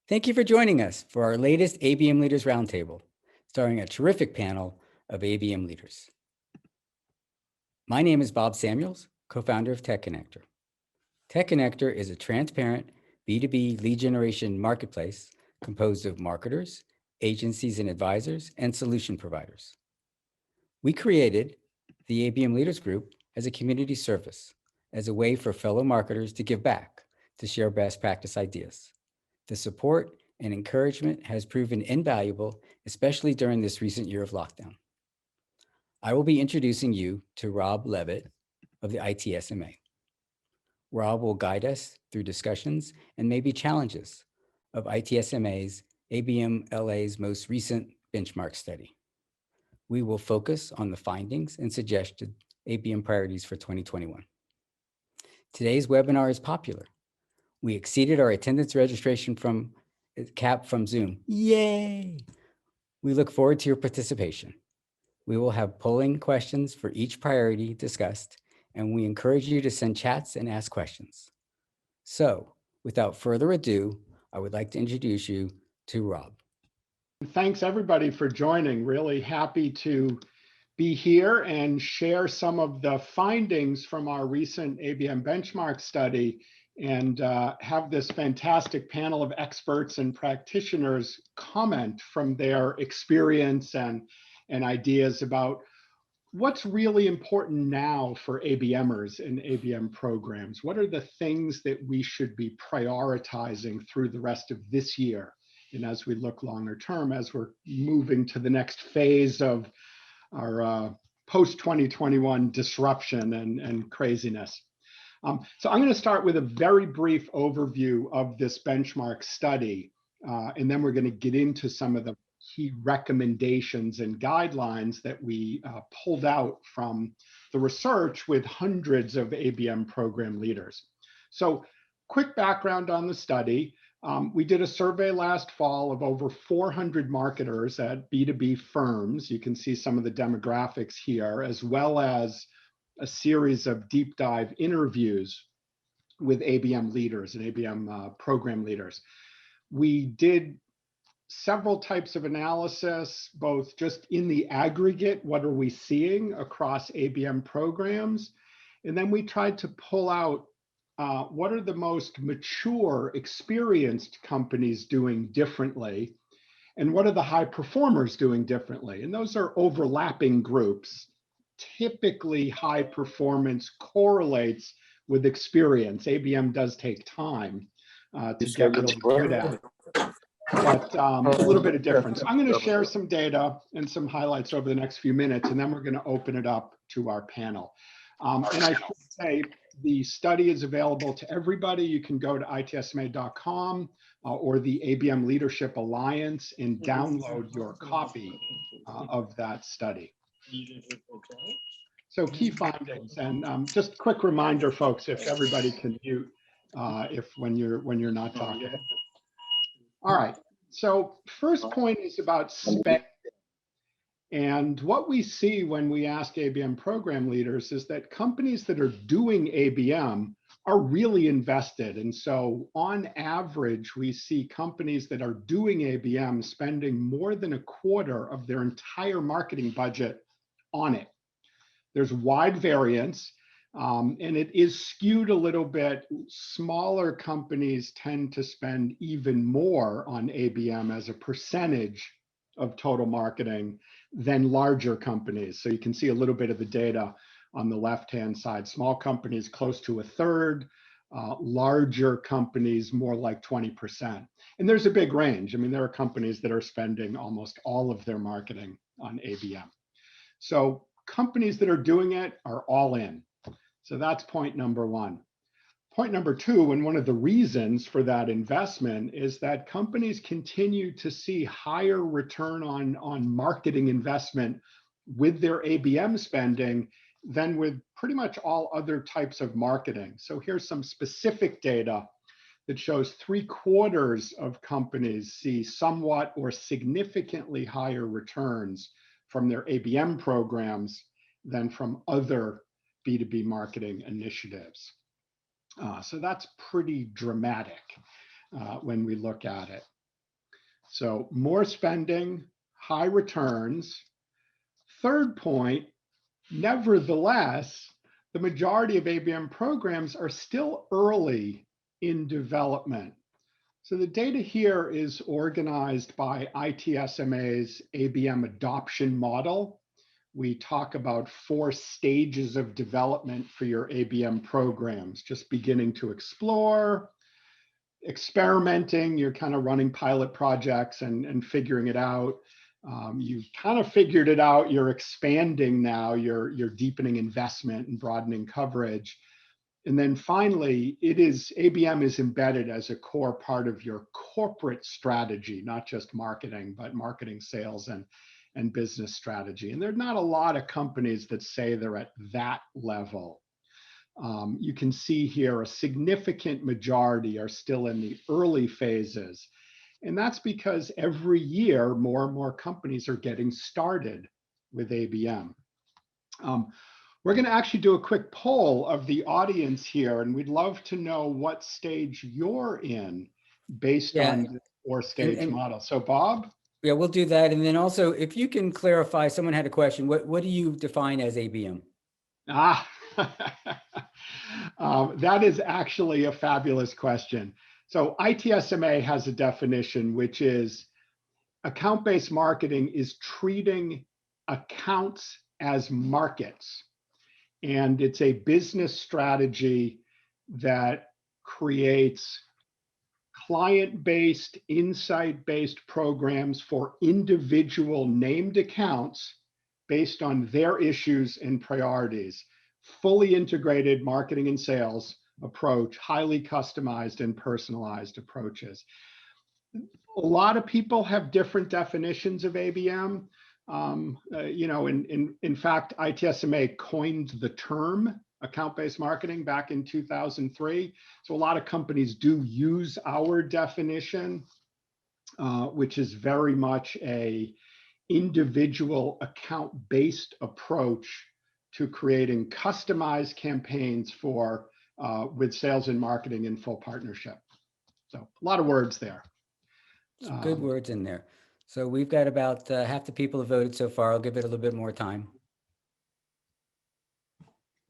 Thank you for joining us for our latest ABM Leaders Roundtable, starring a terrific panel of ABM leaders. My name is Bob Samuels, co-founder of Tech Connector. Tech Connector is a transparent B2B lead generation marketplace composed of marketers, agencies and advisors, and solution providers. We created the ABM Leaders Group as a community service, as a way for fellow marketers to give back, to share best practice ideas. The support and encouragement has proven invaluable, especially during this recent year of lockdown. I will be introducing you to Rob Levitt of the ITSMA. Rob will guide us through discussions and maybe challenges of ITSMA's ABMLA's most recent benchmark study. We will focus on the findings and suggested ABM priorities for 2021. Today's webinar is popular. We exceeded our attendance registration cap from Zoom. Yay! We look forward to your participation. We will have polling questions for each priority discussed, and we encourage you to send chats and ask questions. So, without further ado, I would like to introduce you to Rob. Thanks everybody for joining. Really happy to be here and share some of the findings from our recent ABM benchmark study and have this fantastic panel of experts and practitioners comment from their experience and ideas about what's really important now for ABMers and ABM programs. What are the things that we should be prioritizing through the rest of this year? And as we look longer term, as we're moving to the next phase of our post-2021 disruption and craziness. So I'm going to start with a very brief overview of this benchmark study, and then we're going to get into some of the key recommendations and guidelines that we pulled out from the research with hundreds of ABM program leaders. So quick background on the study. We did a survey last fall of over 400 marketers at B2B firms. You can see some of the demographics here, as well as a series of deep dive interviews with ABM leaders and ABM program leaders. We did several types of analysis, both just in the aggregate, what are we seeing across ABM programs? And then we tried to pull out what are the most mature, experienced companies doing differently? And what are the high performers doing differently? And those are overlapping groups. Typically, high performance correlates with experience. ABM does take time to get really good at it. But a little bit of difference. I'm going to share some data and some highlights over the next few minutes, and then we're going to open it up to our panel. And I should say, the study is available to everybody. You can go to ITSMA.com or the ABM Leadership Alliance and download your copy of that study. So key findings, and just quick reminder, folks, if everybody can mute when you're not talking. All right. So first point is about spending. And what we see when we ask ABM program leaders is that companies that are doing ABM are really invested. And so on average, we see companies that are doing ABM spending more than a quarter of their entire marketing budget on it. There's wide variance, and it is skewed a little bit. Smaller companies tend to spend even more on ABM as a percentage of total marketing than larger companies. So you can see a little bit of the data on the left-hand side. Small companies close to a third, larger companies more like 20%. And there's a big range. I mean, there are companies that are spending almost all of their marketing on ABM. So companies that are doing it are all in. So that's point number one. Point number two, and one of the reasons for that investment is that companies continue to see higher return on marketing investment with their ABM spending than with pretty much all other types of marketing. So here's some specific data that shows 3/4 of companies see somewhat or significantly higher returns from their ABM programs than from other B2B marketing initiatives. So that's pretty dramatic when we look at it. So more spending, high returns. Third point, nevertheless, the majority of ABM programs are still early in development. So the data here is organized by ITSMA's ABM adoption model. We talk about 4 stages of development for your ABM programs, just beginning to explore, experimenting, you're kind of running pilot projects and figuring it out. You've kind of figured it out, you're expanding now, you're deepening investment and broadening coverage. And then finally, ABM is embedded as a core part of your corporate strategy, not just marketing, but marketing, sales, and business strategy. And there are not a lot of companies that say they're at that level. You can see here a significant majority are still in the early phases. And that's because every year, more and more companies are getting started with ABM. We're going to actually do a quick poll of the audience here, and we'd love to know what stage you're in based on the 4-stage model. So Bob? Yeah, we'll do that. And then also, if you can clarify, someone had a question, what do you define as ABM? That is actually a fabulous question. So ITSMA has a definition, which is account-based marketing is treating accounts as markets. And it's a business strategy that creates client-based, insight-based programs for individual named accounts based on their issues and priorities. Fully integrated marketing and sales approach, highly customized and personalized approaches. A lot of people have different definitions of ABM. In fact, ITSMA coined the term account-based marketing back in 2003. So a lot of companies do use our definition, which is very much a individual account-based approach to creating customized campaigns for with sales and marketing in full partnership. So a lot of words there. Some good words in there. So we've got about half the people have voted so far. I'll give it a little bit more time.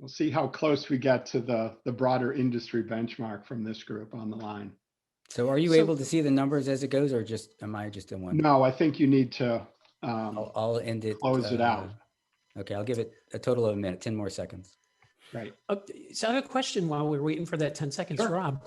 We'll see how close we get to the broader industry benchmark from this group on the line. So are you able to see the numbers as it goes, or am I just in one? No, I think you need to I'll end it. Close it out. Okay, I'll give it a total of a minute, 10 more seconds. Right. So I have a question while we're waiting for that 10 seconds, Sure. Rob,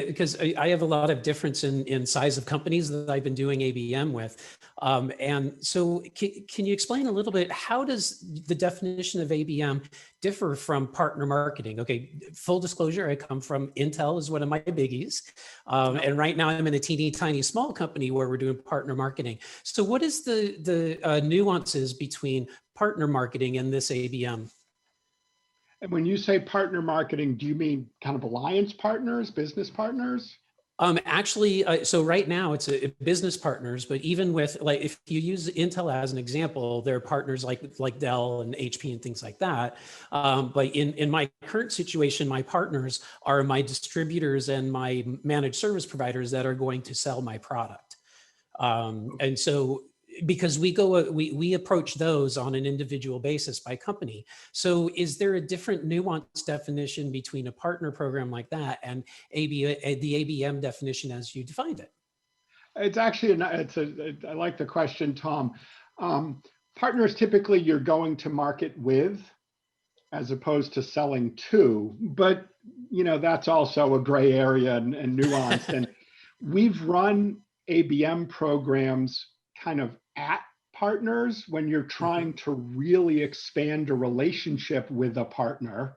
because I have a lot of difference in size of companies that I've been doing ABM with. And so can you explain a little bit, how does the definition of ABM differ from partner marketing? Okay, full disclosure, I come from Intel, is one of my biggies. And right now I'm in a teeny tiny small company where we're doing partner marketing. So what is the nuances between partner marketing and this ABM? And when you say partner marketing, do you mean kind of alliance partners, business partners? Actually, so right now it's a business partners, but even with, like, if you use Intel as an example, there are partners like Dell and HP and things like that. But in my current situation, my partners are my distributors and my managed service providers that are going to sell my product. And so, because we approach those on an individual basis by company. So is there a different nuanced definition between a partner program like that and the ABM definition as you defined it? It's actually, I like the question, Tom. Partners, typically you're going to market with, as opposed to selling to, but that's also a gray area and nuanced. And we've run ABM programs kind of at partners when you're trying to really expand a relationship with a partner.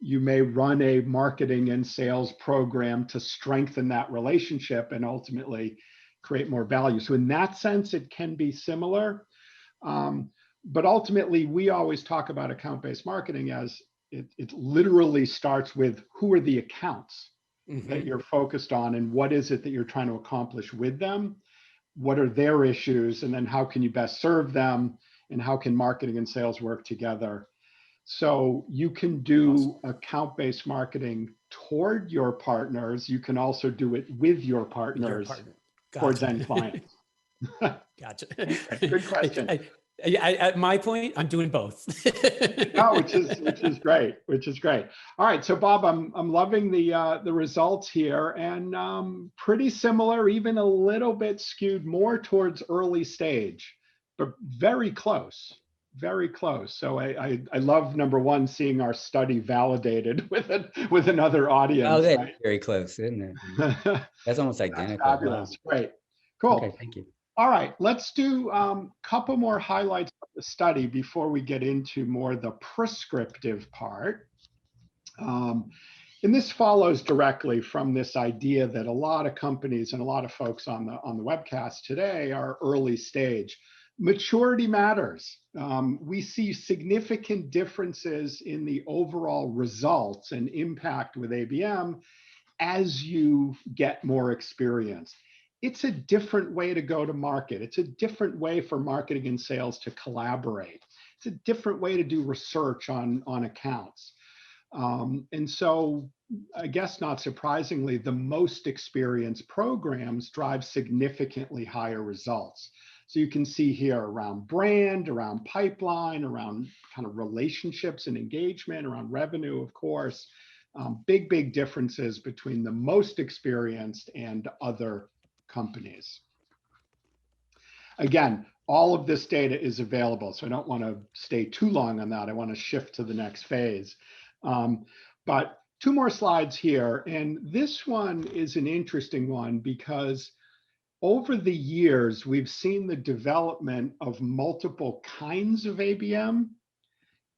You may run a marketing and sales program to strengthen that relationship and ultimately create more value. So in that sense, it can be similar. But ultimately, we always talk about account-based marketing as it literally starts with who are the accounts that you're focused on and what is it that you're trying to accomplish with them? What are their issues, and then how can you best serve them, and how can marketing and sales work together? So you can do account-based marketing toward your partners. You can also do it with your partners. towards Gotcha. end clients? Gotcha. Good question. At my point, I'm doing both. No, which is great, which is great. All right, so Bob, I'm loving the results here, and pretty similar, even a little bit skewed more towards early stage, but very close, very close. So I love, number one, seeing our study validated with another audience. Oh, that's right? very close, isn't it? That's almost That's identical. Wow. fabulous. Great. Cool. Okay, thank you. All right, let's do a couple more highlights of the study before we get into more the prescriptive part. And this follows directly from this idea that a lot of companies and a lot of folks on the webcast today are early stage. Maturity matters. We see significant differences in the overall results and impact with ABM as you get more experience. It's a different way to go to market. It's a different way for marketing and sales to collaborate. It's a different way to do research on accounts. And so I guess not surprisingly, the most experienced programs drive significantly higher results. So you can see here around brand, around pipeline, around kind of relationships and engagement, around revenue, of course. Big differences between the most experienced and other companies. Again, all of this data is available, so I don't want to stay too long on that. I want to shift to the next phase. But two more slides here, and this one is an interesting one because over the years, we've seen the development of multiple kinds of ABM.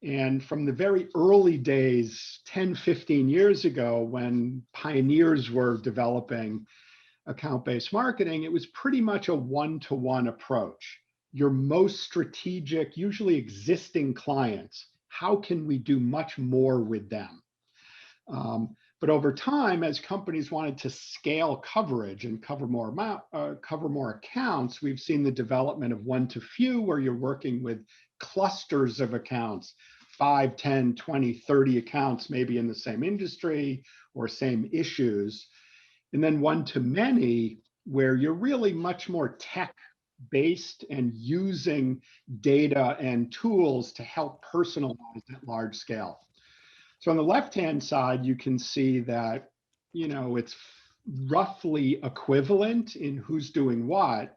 And from the very early days, 10, 15 years ago, when pioneers were developing account-based marketing, it was pretty much a one-to-one approach. Your most strategic, usually existing clients, how can we do much more with them? But over time, as companies wanted to scale coverage and cover more accounts, we've seen the development of one-to-few, where you're working with clusters of accounts, 5, 10, 20, 30 accounts, maybe in the same industry or same issues. And then one-to-many, where you're really much more tech-based and using data and tools to help personalize at large scale. So on the left-hand side, you can see that, it's roughly equivalent in who's doing what.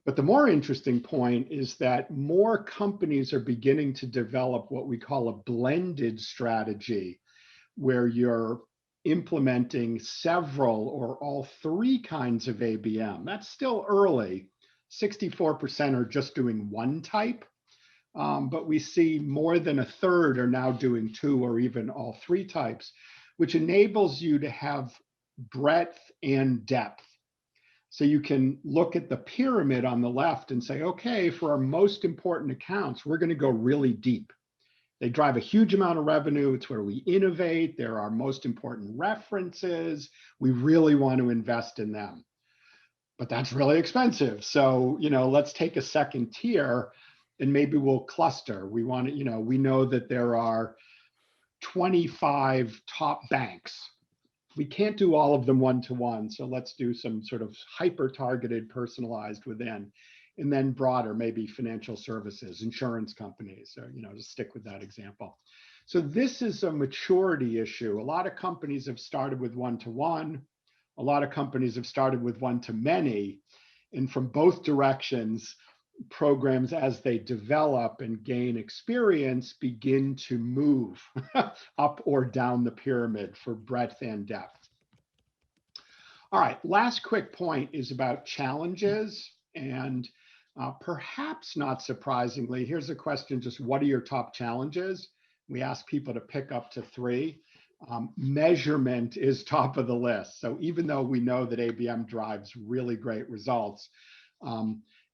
But the more interesting point is that more companies are beginning to develop what we call a blended strategy, where you're implementing several or all three kinds of ABM. That's still early. 64% are just doing one type. But we see more than a third are now doing two or even all three types, which enables you to have breadth and depth. So you can look at the pyramid on the left and say, okay, for our most important accounts, we're going to go really deep. They drive a huge amount of revenue. It's where we innovate. They're our most important references. We really want to invest in them. But that's really expensive. So, let's take a second tier and maybe we'll cluster. We want to, we know that there are 25 top banks. We can't do all of them one-to-one. So let's do some sort of hyper-targeted, personalized within. And then broader, maybe financial services, insurance companies, or, to stick with that example. So this is a maturity issue. A lot of companies have started with one-to-one. A lot of companies have started with one-to-many. And from both directions, programs, as they develop and gain experience, begin to move up or down the pyramid for breadth and depth. All right, last quick point is about challenges. And perhaps not surprisingly, here's a question, just what are your top challenges? We ask people to pick up to 3. Measurement is top of the list. So even though we know that ABM drives really great results,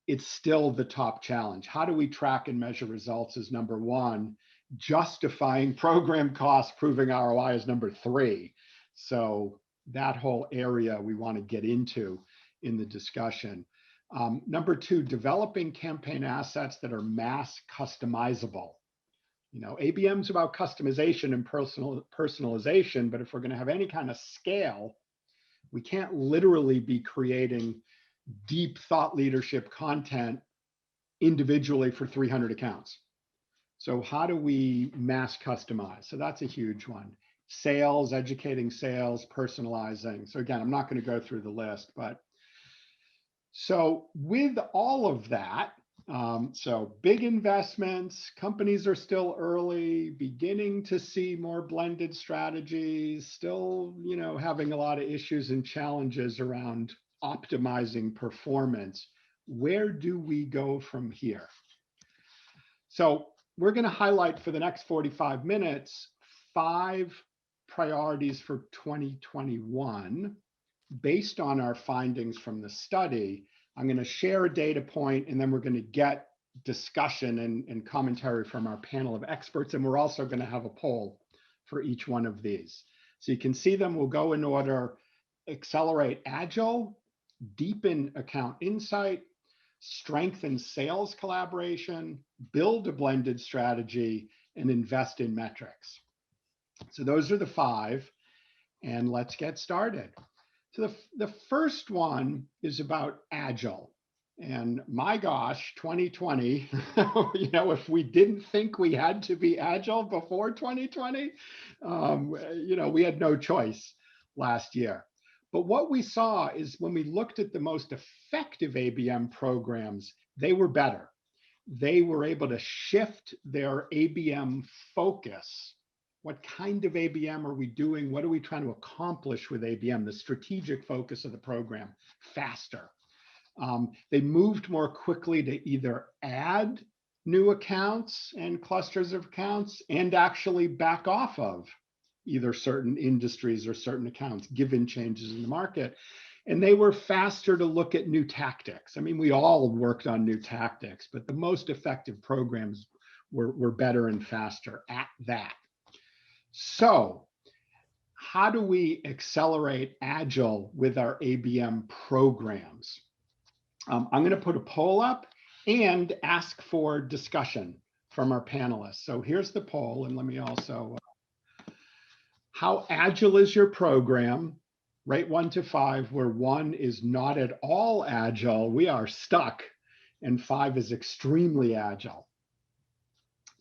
it's still the top challenge. How do we track and measure results is number 1. Justifying program costs, proving ROI is number 3. So that whole area we want to get into in the discussion. Number 2, developing campaign assets that are mass customizable. ABM's about customization and personalization, but if we're going to have any kind of scale, we can't literally be creating deep thought leadership content individually for 300 accounts. So how do we mass customize? So that's a huge one. Sales, educating sales, personalizing. So again, I'm not going to go through the list, but so with all of that, so big investments, companies are still early, beginning to see more blended strategies, still, having a lot of issues and challenges around optimizing performance. Where do we go from here? So we're going to highlight for the next 45 minutes, 5 priorities for 2021 based on our findings from the study. I'm going to share a data point, and then we're going to get discussion and commentary from our panel of experts. And we're also going to have a poll for each one of these. So you can see them. We'll go in order: accelerate Agile, deepen account insight, strengthen sales collaboration, build a blended strategy, and invest in metrics. So those are the 5, and let's get started. So the first one is about Agile. And my gosh, 2020, if we didn't think we had to be Agile before 2020, we had no choice last year. But what we saw is when we looked at the most effective ABM programs, they were better. They were able to shift their ABM focus. What kind of ABM are we doing? What are we trying to accomplish with ABM? The strategic focus of the program faster. They moved more quickly to either add new accounts and clusters of accounts and actually back off of either certain industries or certain accounts, given changes in the market. And they were faster to look at new tactics. I mean, we all worked on new tactics, but the most effective programs were better and faster at that. So how do we accelerate Agile with our ABM programs? I'm going to put a poll up and ask for discussion from our panelists. So here's the poll, and let me also, how Agile is your program? Rate 1 to 5, where 1 is not at all Agile, we are stuck, and 5 is extremely Agile.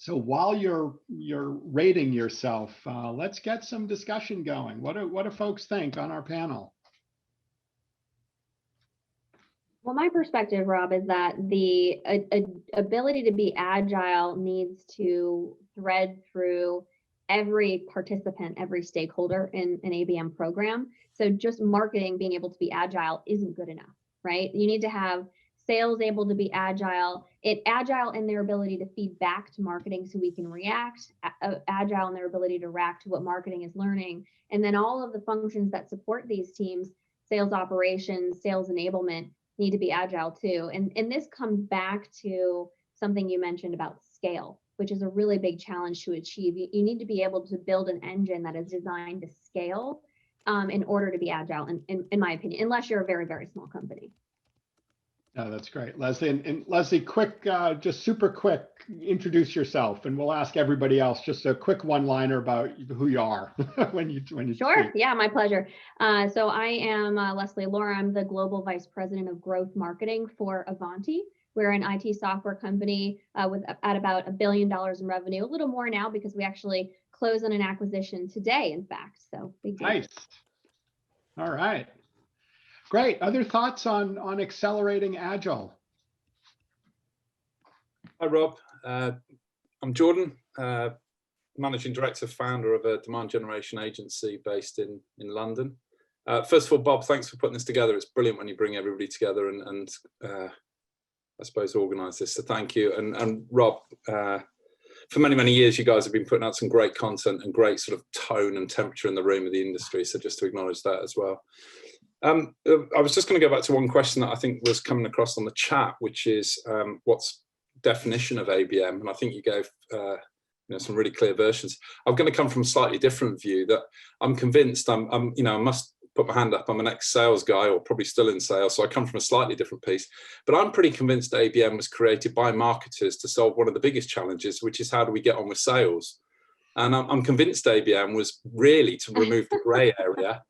So while you're rating yourself, let's get some discussion going. What do folks think on our panel? Well, my perspective, Rob, is that the ability to be agile needs to thread through every participant, every stakeholder in an ABM program. So just marketing being able to be agile isn't good enough, right? You need to have sales able to be agile, agile in their ability to feed back to marketing so we can react, agile in their ability to react to what marketing is learning, and then all of the functions that support these teams, sales operations, sales enablement, need to be agile too. And this comes back to something you mentioned about scale, which is a really big challenge to achieve. You need to be able to build an engine that is designed to scale in order to be agile, in my opinion, unless you're a very, very small company. Oh, that's great, Leslie. And Leslie, quick, just super quick, introduce yourself, and we'll ask everybody else just a quick one-liner about who you are when you Sure. speak. Yeah, my pleasure. So I am Leslie Laura. I'm the Global Vice President of Growth Marketing for Avanti. We're an IT software company at about $1 billion in revenue, a little more now because we actually closed on an acquisition today, in fact. So big deal. Nice. All right. Great. Other thoughts on accelerating Agile? Hi, Rob. I'm Jordan, Managing Director, founder of a demand generation agency based in London. First of all, Bob, thanks for putting this together. It's brilliant when you bring everybody together and I suppose organise this. So thank you. And Rob, for many, many years, you guys have been putting out some great content and great sort of tone and temperature in the room of the industry. So just to acknowledge that as well. I was just going to go back to one question that I think was coming across on the chat, which is what's definition of ABM? And I think you gave some really clear versions. I'm going to come from a slightly different view that I'm convinced I must put my hand up. I'm an ex-sales guy, or probably still in sales, so I come from a slightly different piece. But I'm pretty convinced ABM was created by marketers to solve one of the biggest challenges, which is how do we get on with sales? And I'm convinced ABM was really to remove the grey area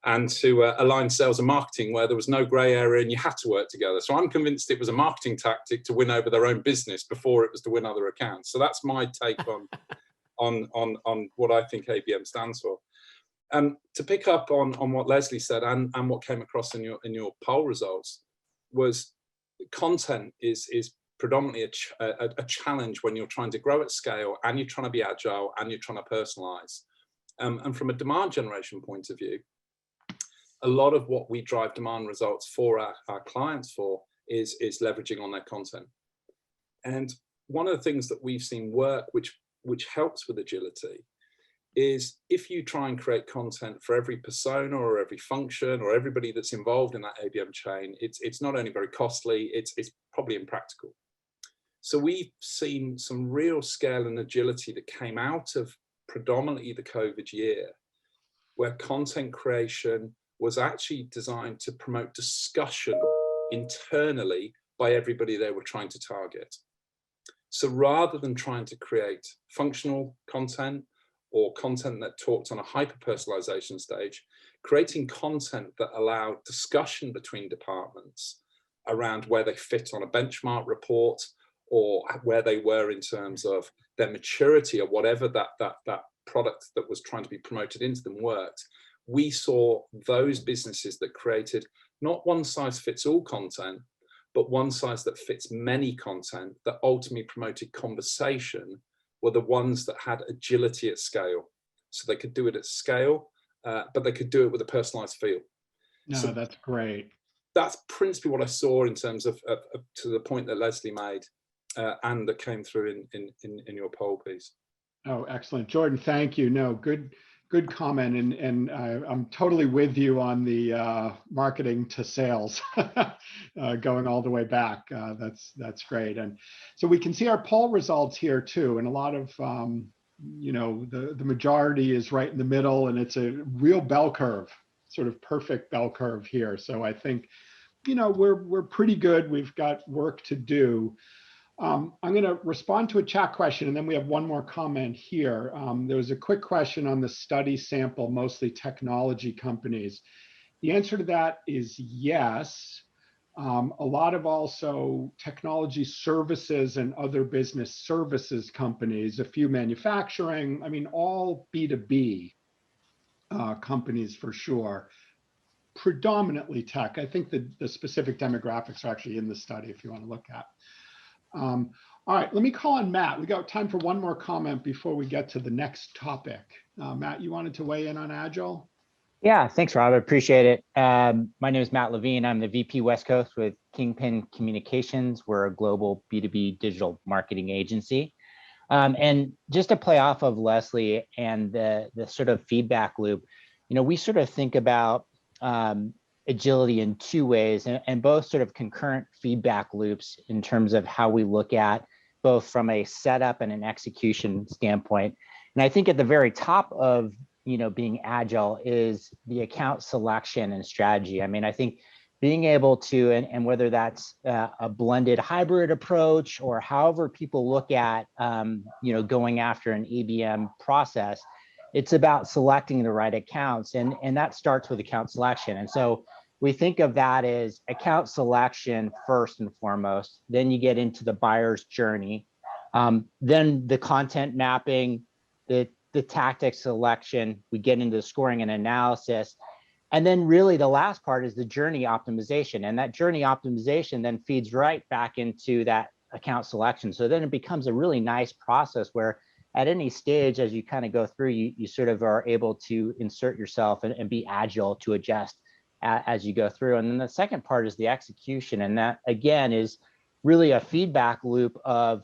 and to align sales and marketing where there was no gray area and you had to work together. So I'm convinced it was a marketing tactic to win over their own business before it was to win other accounts. So that's my take on what I think ABM stands for. To pick up on what Leslie said and what came across in your poll results was content is predominantly a challenge when you're trying to grow at scale and you're trying to be agile and you're trying to personalize. And from a demand generation point of view, a lot of what we drive demand results for our clients for is leveraging on their content. And one of the things that we've seen work, which helps with agility, is if you try and create content for every persona or every function or everybody that's involved in that ABM chain, it's not only very costly, it's probably impractical. So we've seen some real scale and agility that came out of predominantly the COVID year, where content creation was actually designed to promote discussion internally by everybody they were trying to target. So rather than trying to create functional content or content that talked on a hyper-personalization stage, creating content that allowed discussion between departments around where they fit on a benchmark report or where they were in terms of their maturity or whatever that product that was trying to be promoted into them worked. We saw those businesses that created not one size fits all content, but one size that fits many content that ultimately promoted conversation were the ones that had agility at scale. So they could do it at scale, but they could do it with a personalized feel. No, So that's great. that's principally what I saw in terms of to the point that Leslie made and that came through in your poll piece. Oh, excellent. Jordan, thank you. No, good comment. And I'm totally with you on the marketing to sales going all the way back. That's great. And so we can see our poll results here too. And a lot of, the majority is right in the middle, and it's a real bell curve, sort of perfect bell curve here. So I think, we're pretty good. We've got work to do. I'm going to respond to a chat question, and then we have one more comment here. There was a quick question on the study sample, mostly technology companies. The answer to that is yes. A lot of also technology services and other business services companies, a few manufacturing, all B2B companies for sure. Predominantly tech. I think the specific demographics are actually in the study if you want to look at. All right, let me call on Matt. We got time for one more comment before we get to the next topic. Matt, you wanted to weigh in on Agile? Yeah, thanks, Rob. I appreciate it. My name is Matt Levine. I'm the VP West Coast with Kingpin Communications. We're a global B2B digital marketing agency. And just to play off of Leslie and the sort of feedback loop, we sort of think about agility in two ways, and both sort of concurrent feedback loops in terms of how we look at both from a setup and an execution standpoint. And I think at the very top of being agile is the account selection and strategy. I think being able to, and whether that's a blended hybrid approach or however people look at going after an ABM process, it's about selecting the right accounts, and that starts with account selection. And so we think of that as account selection first and foremost. Then you get into the buyer's journey, then the content mapping, the tactic selection. We get into the scoring and analysis, and then really the last part is the journey optimization. And that journey optimization then feeds right back into that account selection. So then it becomes a really nice process where at any stage, as you kind of go through, you sort of are able to insert yourself and be agile to adjust as you go through. And then the second part is the execution. And that, again, is really a feedback loop of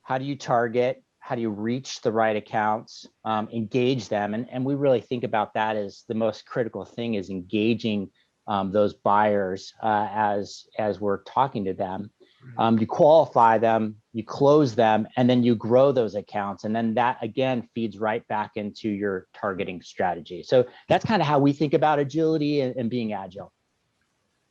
how do you target, how do you reach the right accounts, engage them. And we really think about that as the most critical thing, is engaging those buyers as we're talking to them. You qualify them, you close them, and then you grow those accounts. And then that, again, feeds right back into your targeting strategy. So that's kind of how we think about agility and being agile.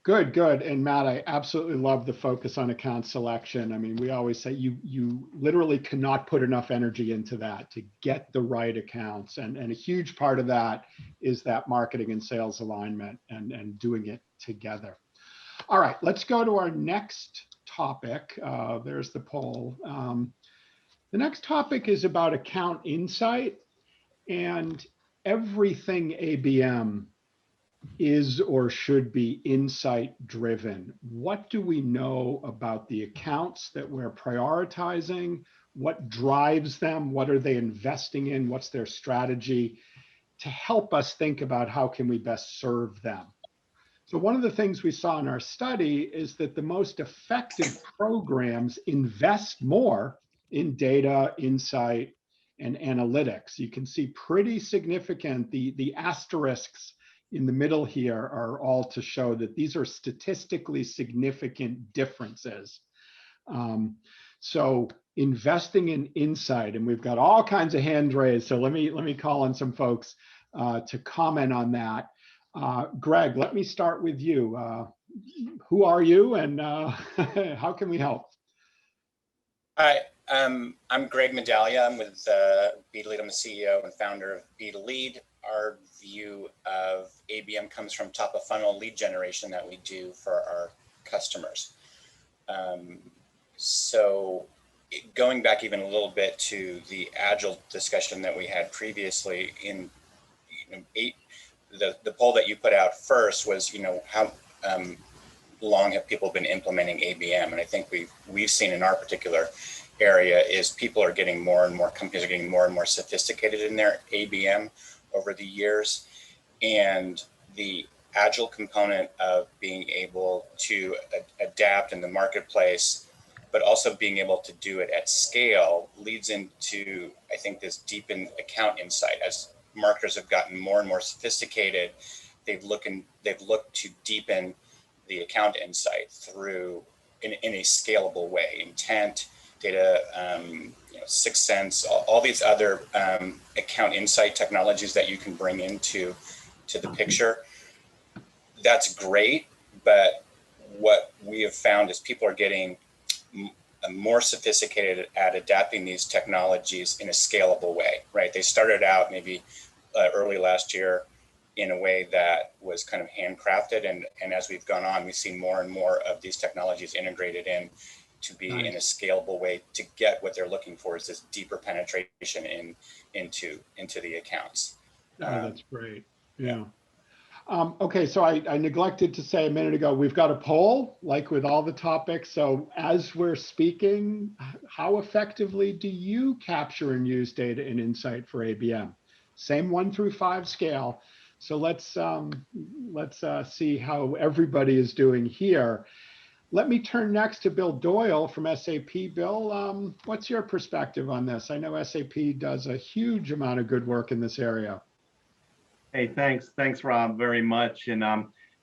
Good, good. And Matt, I absolutely love the focus on account selection. I mean, we always say you literally cannot put enough energy into that to get the right accounts. And a huge part of that is that marketing and sales alignment and doing it together. All right, let's go to our next topic. There's the poll. The next topic is about account insight, and everything ABM is or should be insight driven. What do we know about the accounts that we're prioritizing? What drives them? What are they investing in? What's their strategy to help us think about how can we best serve them? So one of the things we saw in our study is that the most effective programs invest more in data, insight, and analytics. You can see pretty significant, the asterisks in the middle here are all to show that these are statistically significant differences. So investing in insight, and we've got all kinds of hands raised. So let me call on some folks to comment on that. Greg, let me start with you. Who are you and how can we help? Hi, I'm Greg Medaglia. I'm with Be to Lead. I'm the CEO and founder of Be to Lead. Our view of ABM comes from top of funnel lead generation that we do for our customers. So going back even a little bit to the Agile discussion that we had previously, in the poll that you put out first was, how long have people been implementing ABM? And I think we've seen in our particular area is people are getting more and more, companies are getting more and more sophisticated in their ABM over the years. And the Agile component of being able to adapt in the marketplace, but also being able to do it at scale leads into, I think, this deepened account insight. As marketers have gotten more and more sophisticated, they've looked to deepen the account insight through in a scalable way, intent, data, Sixth Sense, all these other account insight technologies that you can bring into the picture. That's great, but what we have found is people are getting more sophisticated at adapting these technologies in a scalable way, right? They started out maybe early last year in a way that was kind of handcrafted, and as we've gone on, we've seen more and more of these technologies integrated in to be in a scalable way to get what they're looking for, is this deeper penetration into the accounts. Oh, that's great. Yeah. Okay, so I neglected to say a minute ago, we've got a poll, like with all the topics. So as we're speaking, how effectively do you capture and use data and insight for ABM? Same 1 through 5 scale. So let's see how everybody is doing here. Let me turn next to Bill Doyle from SAP. Bill, what's your perspective on this? I know SAP does a huge amount of good work in this area. Hey, thanks, Rob, very much. And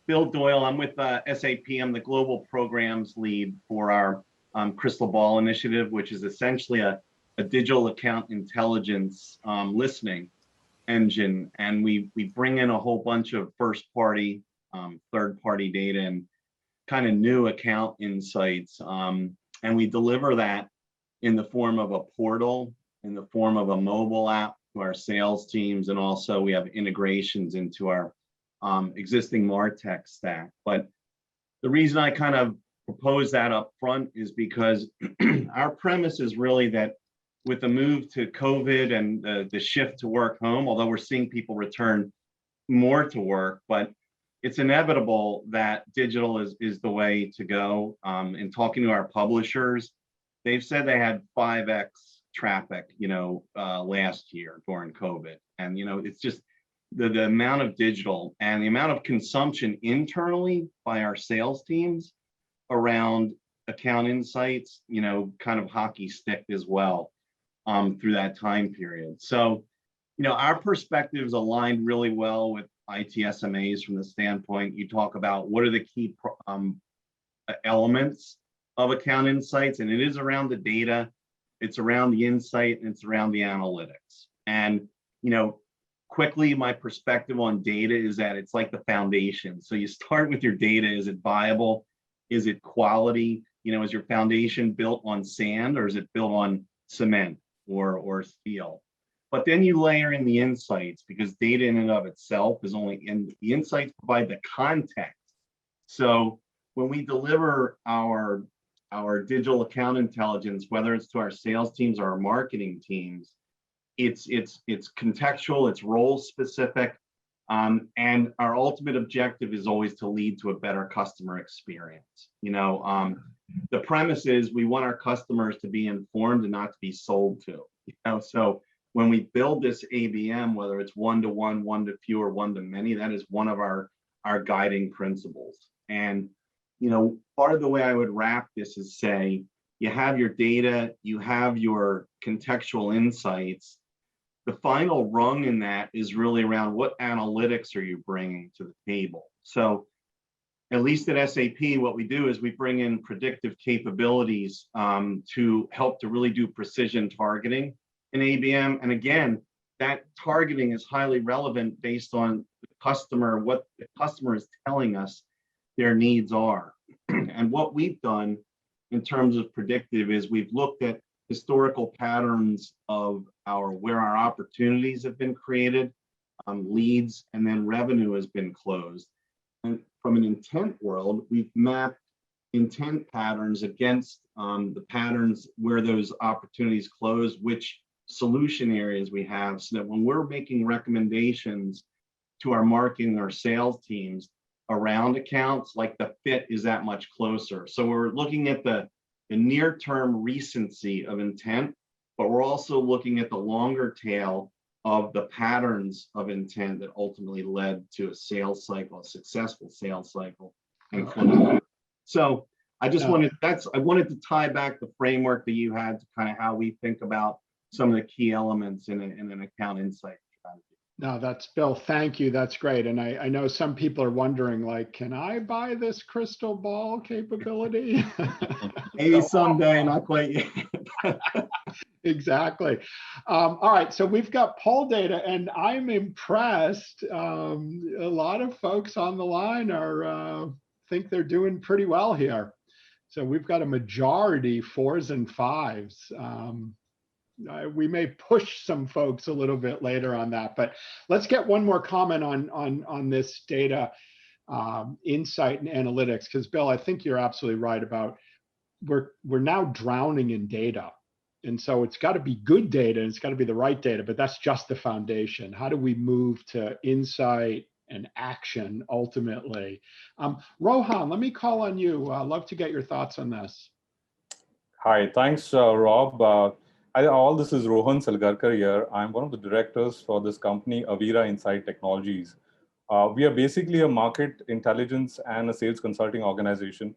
Bill Doyle, I'm with SAP. I'm the global programs lead for our Crystal Ball initiative, which is essentially a digital account intelligence listening engine. And we bring in a whole bunch of first-party, third-party data and kind of new account insights. And we deliver that in the form of a portal, in the form of a mobile app to our sales teams, and also we have integrations into our existing MarTech stack. But the reason I kind of propose that up front is because our premise is really that with the move to COVID and the shift to work home, although we're seeing people return more to work, but it's inevitable that digital is the way to go. In talking to our publishers, they've said they had 5x traffic, last year during COVID. And, it's just the amount of digital and the amount of consumption internally by our sales teams around account insights, kind of hockey sticked as well through that time period. So, our perspectives aligned really well with ITSMAs from the standpoint you talk about what are the key elements of account insights, and it is around the data, it's around the insight, and it's around the analytics. And quickly, my perspective on data is that it's like the foundation. So you start with your data. Is it viable? Is it quality? You know, is your foundation built on sand or is it built on cement or steel? But then you layer in the insights, because data in and of itself is only, and the insights provide the context. So when we deliver our digital account intelligence, whether it's to our sales teams or our marketing teams, it's contextual, it's role specific, and our ultimate objective is always to lead to a better customer experience. You know, the premise is we want our customers to be informed and not to be sold to. You know, so when we build this ABM, whether it's one-to-one, one-to-few, or one-to-many, that is one of our guiding principles. And you know, part of the way I would wrap this is say, you have your data, you have your contextual insights. The final rung in that is really around what analytics are you bringing to the table. So at least at SAP, what we do is we bring in predictive capabilities to help to really do precision targeting in ABM. And again, that targeting is highly relevant based on the customer, what the customer is telling us their needs are. And what we've done in terms of predictive is we've looked at historical patterns of where our opportunities have been created, leads, and then revenue has been closed. And from an intent world, we've mapped intent patterns against the patterns where those opportunities close, which solution areas we have, so that when we're making recommendations to our marketing or sales teams around accounts, like the fit is that much closer. So we're looking at the near-term recency of intent, but we're also looking at the longer tail of the patterns of intent that ultimately led to a sales cycle, a successful sales cycle. And so I just wanted, I wanted to tie back the framework that you had to kind of how we think about some of the key elements in an account insight strategy. No, that's Bill. Thank you. That's great. And I know some people are wondering, like, can I buy this crystal ball capability? Maybe someday, not quite yet. Exactly. All right. So we've got poll data, and I'm impressed. A lot of folks on the line are think they're doing pretty well here. So we've got a majority 4s and 5s. We may push some folks a little bit later on that, but let's get one more comment on this data insight and analytics, because Bill, I think you're absolutely right about we're now drowning in data. And so it's got to be good data, and it's got to be the right data, but that's just the foundation. How do we move to insight and action ultimately? Rohan, let me call on you. I'd love to get your thoughts on this. Hi, thanks, Rob. All this is Rohan Salgarkar here. I'm one of the directors for this company, Avira Insight Technologies. We are basically a market intelligence and a sales consulting organization.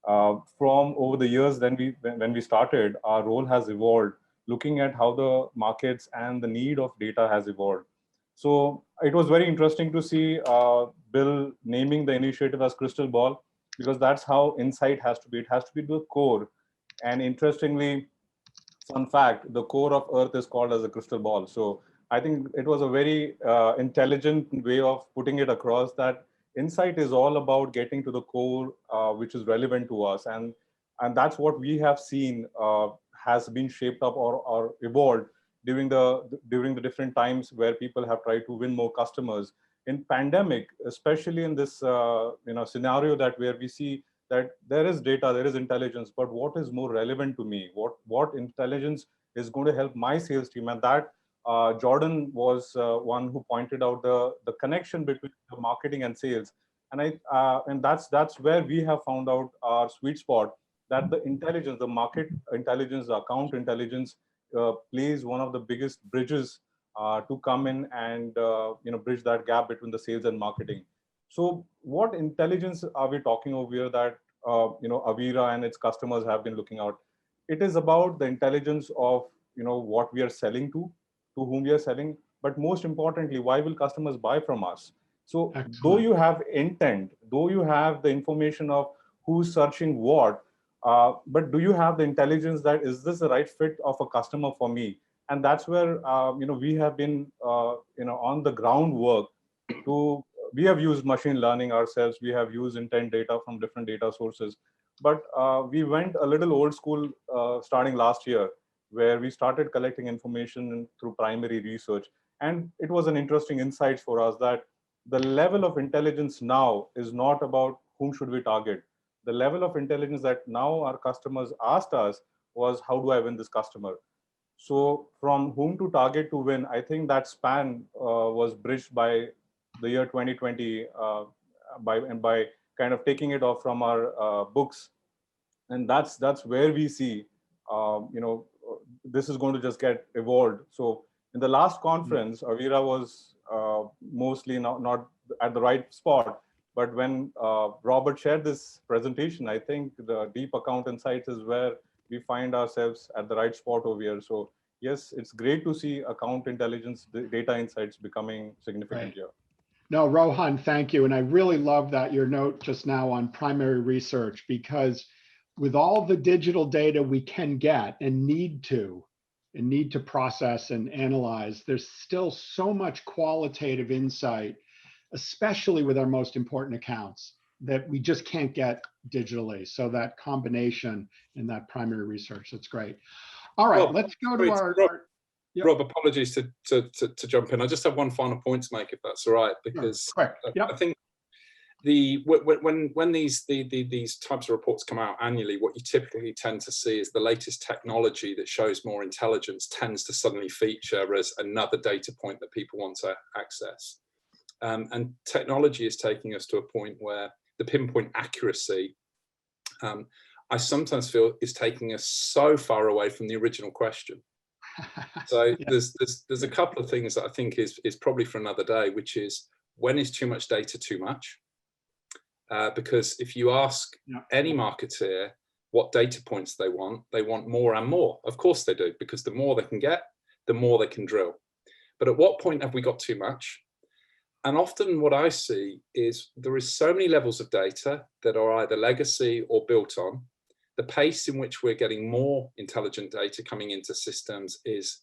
From over the years, when we started, our role has evolved, looking at how the markets and the need of data has evolved. So it was very interesting to see Bill naming the initiative as Crystal Ball, because that's how insight has to be. It has to be the core. And interestingly, fun fact, the core of Earth is called as a crystal ball. So I think it was a very intelligent way of putting it across, that insight is all about getting to the core, which is relevant to us. And that's what we have seen has been shaped up or evolved during the different times where people have tried to win more customers. In pandemic, especially in this scenario where we see that there is data, there is intelligence, but what is more relevant to me? What intelligence is going to help my sales team? And that Jordan was one who pointed out the connection between the marketing and sales. And that's where we have found out our sweet spot, that the intelligence, the market intelligence, the account intelligence plays one of the biggest bridges to come in and bridge that gap between the sales and marketing. So what intelligence are we talking over here that Avira and its customers have been looking out? It is about the intelligence of what we are selling to whom we are selling, but most importantly, why will customers buy from us? So excellent. Though you have intent, though you have the information of who's searching what, but do you have the intelligence that is this the right fit of a customer for me? And that's where we have been on the groundwork to. We have used machine learning ourselves. We have used intent data from different data sources, but we went a little old school starting last year, where we started collecting information through primary research. And it was an interesting insight for us that the level of intelligence now is not about whom should we target. The level of intelligence that now our customers asked us was, how do I win this customer? So from whom to target to win, I think that span was bridged by the year 2020 by kind of taking it off from our books. And that's where we see, this is going to just get evolved. So in the last conference, Avira was mostly not at the right spot. But when Robert shared this presentation, I think the deep account insights is where we find ourselves at the right spot over here. So yes, it's great to see account intelligence, data insights becoming significant here. No, Rohan, thank you. And I really love that your note just now on primary research, because with all the digital data we can get and need to process and analyze, there's still so much qualitative insight, especially with our most important accounts, that we just can't get digitally. So that combination in that primary research, that's great. All right, let's go to our yep. Rob, apologies to jump in. I just have one final point to make, if that's all right, because yep. I think when these types of reports come out annually, what you typically tend to see is the latest technology that shows more intelligence tends to suddenly feature as another data point that people want to access. And technology is taking us to a point where the pinpoint accuracy, I sometimes feel, is taking us so far away from the original question. So yeah. there's a couple of things that I think is probably for another day, which is, when is too much data too much? Because if you ask any marketeer what data points they want more and more. Of course they do, because the more they can get, the more they can drill. But at what point have we got too much? And often what I see is there is so many levels of data that are either legacy or built on. The pace in which we're getting more intelligent data coming into systems is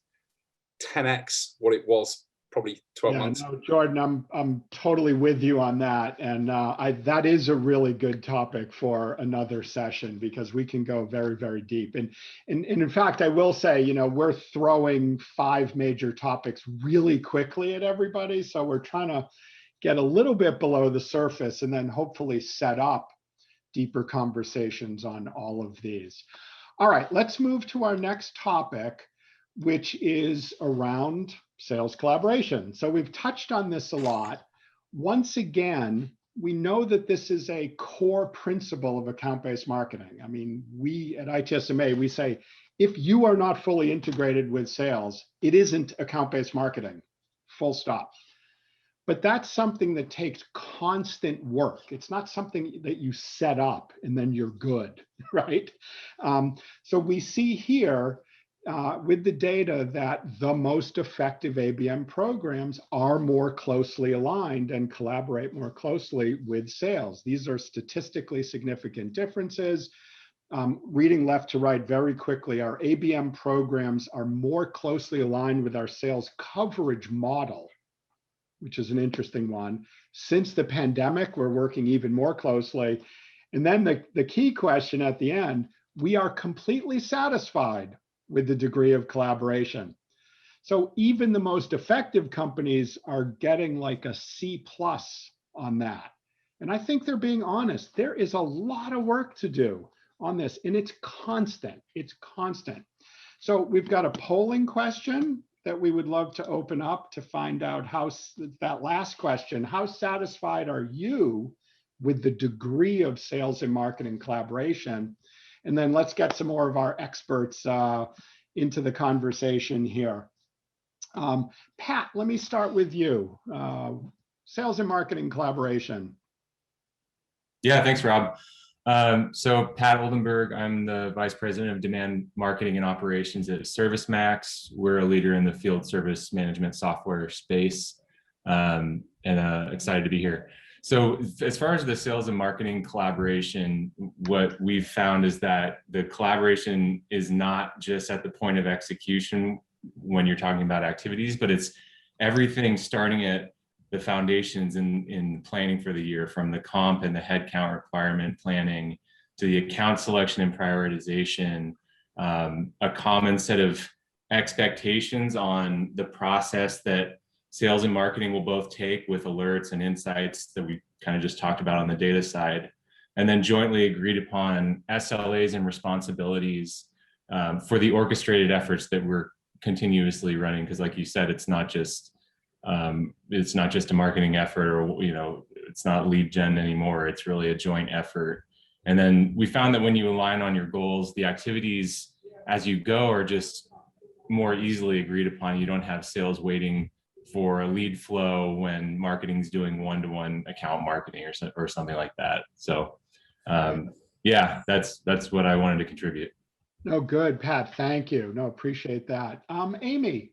10x what it was probably 12 months. No, Jordan, I'm totally with you on that. And that is a really good topic for another session, because we can go very, very deep. And in fact, I will say, we're throwing 5 major topics really quickly at everybody. So we're trying to get a little bit below the surface and then hopefully set up deeper conversations on all of these. All right, let's move to our next topic, which is around sales collaboration. So we've touched on this a lot. Once again, we know that this is a core principle of account-based marketing. I mean, we at ITSMA, we say, if you are not fully integrated with sales, it isn't account-based marketing, full stop. But that's something that takes constant work. It's not something that you set up and then you're good, right? So we see here with the data that the most effective ABM programs are more closely aligned and collaborate more closely with sales. These are statistically significant differences. Reading left to right very quickly, our ABM programs are more closely aligned with our sales coverage model, which is an interesting one. Since the pandemic, we're working even more closely. And then the key question at the end, we are completely satisfied with the degree of collaboration. So even the most effective companies are getting like a C+ on that. And I think they're being honest. There is a lot of work to do on this, and it's constant. It's constant. So we've got a polling question that we would love to open up to find out that last question, how satisfied are you with the degree of sales and marketing collaboration? And then let's get some more of our experts into the conversation here. Pat, let me start with you. Sales and marketing collaboration. Yeah, thanks, Rob. So Pat Oldenburg, I'm the Vice President of Demand Marketing and Operations at ServiceMax. We're a leader in the field service management software space, and excited to be here. So as far as the sales and marketing collaboration, what we've found is that the collaboration is not just at the point of execution when you're talking about activities, but it's everything starting at the foundations in planning for the year, from the comp and the headcount requirement planning to the account selection and prioritization, a common set of expectations on the process that sales and marketing will both take with alerts and insights that we kind of just talked about on the data side, and then jointly agreed upon SLAs and responsibilities for the orchestrated efforts that we're continuously running. Because like you said, it's not just a marketing effort, or, you know, it's not lead gen anymore. It's really a joint effort. And then we found that when you align on your goals, the activities as you go are just more easily agreed upon. You don't have sales waiting for a lead flow when marketing's doing one-to-one account marketing or something like that. So yeah, that's what I wanted to contribute. No, good, Pat. Thank you. No, appreciate that. Amy.